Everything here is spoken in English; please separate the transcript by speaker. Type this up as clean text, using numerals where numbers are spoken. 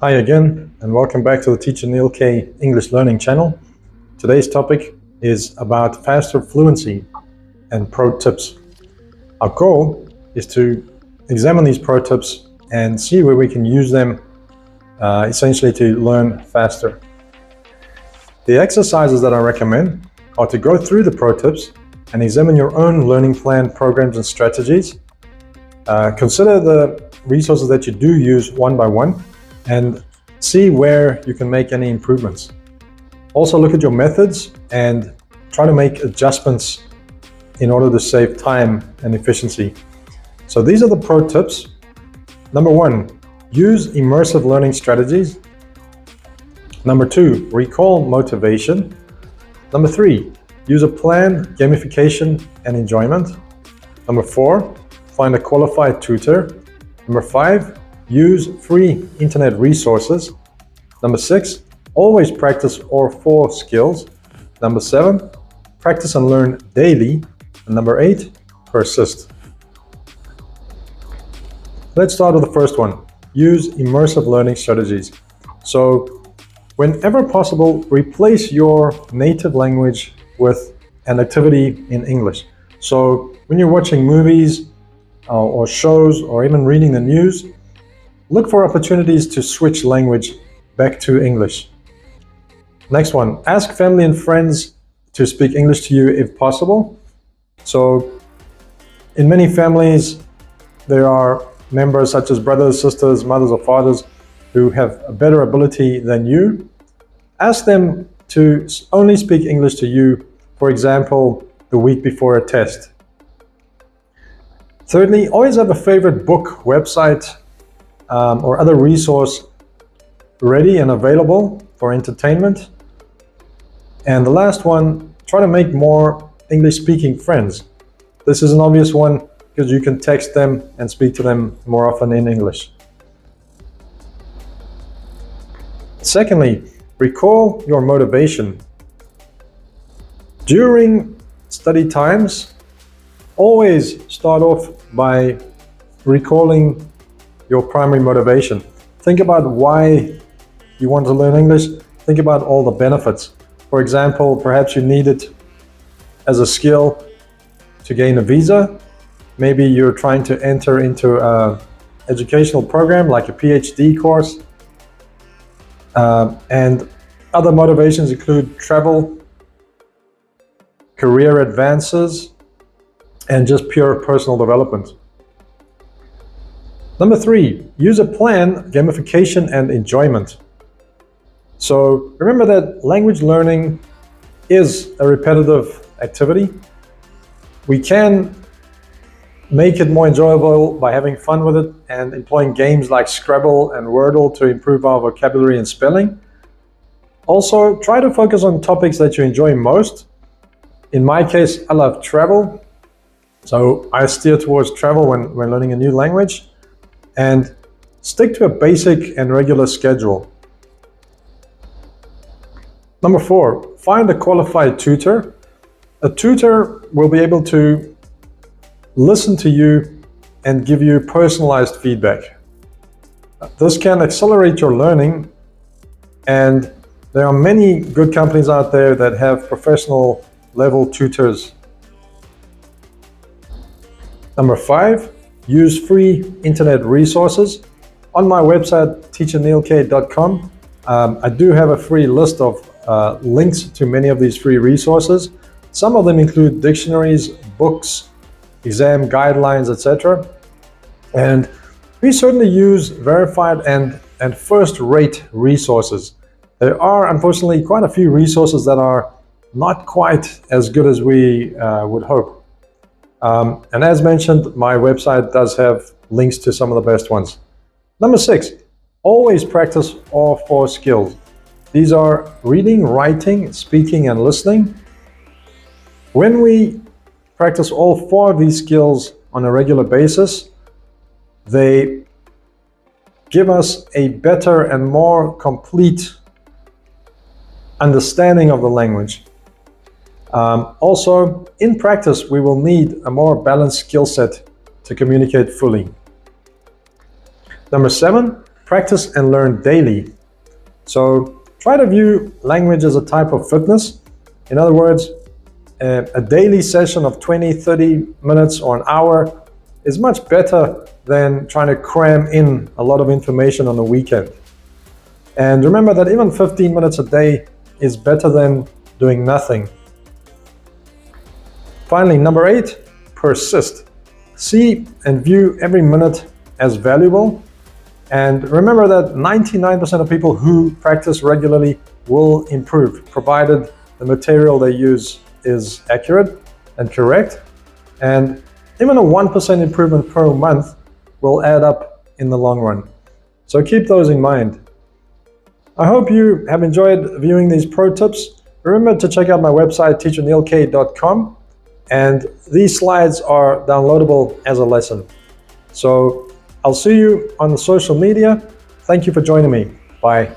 Speaker 1: Hi again, and welcome back to the Teacher Neil K English Learning channel. Today's topic is about faster fluency and pro tips. Our goal is to examine these pro tips and see where we can use them essentially to learn faster. The exercises that I recommend are to go through the pro tips and examine your own learning plan, programs, and strategies. Consider the resources that you do use one by one and see where you can make any improvements. Also look at your methods and try to make adjustments in order to save time and efficiency. So these are the pro tips. Number 1, use immersive learning strategies. Number 2, recall motivation. Number 3, use a plan, gamification, and enjoyment. Number 4, find a qualified tutor. Number 5, use free internet resources. Number 6, always practice all 4 skills. Number 7, practice and learn daily. And number 8, persist. Let's start with the first one. Use immersive learning strategies. So whenever possible, replace your native language with an activity in English. So when you're watching movies or shows or even reading the news, look for opportunities to switch language back to English. Next one, ask family and friends to speak English to you if possible. So in many families, there are members such as brothers, sisters, mothers, or fathers who have a better ability than you. Ask them to only speak English to you, for example, the week before a test. Thirdly, always have a favorite book, website, or other resource ready and available for entertainment. And the last one, try to make more English-speaking friends. This is an obvious one because you can text them and speak to them more often in English. Secondly, recall your motivation. During study times, always start off by recalling your primary motivation. Think about why you want to learn English. Think about all the benefits. For example, perhaps you need it as a skill to gain a visa. Maybe you're trying to enter into an educational program like a PhD course. And other motivations include travel, career advances, and just pure personal development. Number 3, use a plan, gamification, and enjoyment. So remember that language learning is a repetitive activity. We can make it more enjoyable by having fun with it and employing games like Scrabble and Wordle to improve our vocabulary and spelling. Also, try to focus on topics that you enjoy most. In my case, I love travel, so I steer towards travel when learning a new language. And stick to a basic and regular schedule. Number 4, find a qualified tutor. A tutor will be able to listen to you and give you personalized feedback. This can accelerate your learning, and there are many good companies out there that have professional level tutors. Number 5, use free internet resources. On my website, teacherneilk.com, I do have a free list of links to many of these free resources. Some of them include dictionaries, books, exam guidelines, etc. And we certainly use verified and first-rate resources. There are unfortunately quite a few resources that are not quite as good as we would hope. And as mentioned, my website does have links to some of the best ones. Number 6, always practice all 4 skills. These are reading, writing, speaking, and listening. When we practice all 4 of these skills on a regular basis, they give us a better and more complete understanding of the language. Also, in practice, we will need a more balanced skill set to communicate fully. Number 7, practice and learn daily. So try to view language as a type of fitness. In other words, a daily session of 20, 30 minutes or an hour is much better than trying to cram in a lot of information on the weekend. And remember that even 15 minutes a day is better than doing nothing. Finally, number 8, persist. See and view every minute as valuable. And remember that 99% of people who practice regularly will improve, provided the material they use is accurate and correct. And even a 1% improvement per month will add up in the long run. So keep those in mind. I hope you have enjoyed viewing these pro tips. Remember to check out my website, teacherneilk.com, and these slides are downloadable as a lesson. So I'll see you on the social media. Thank you for joining me. Bye.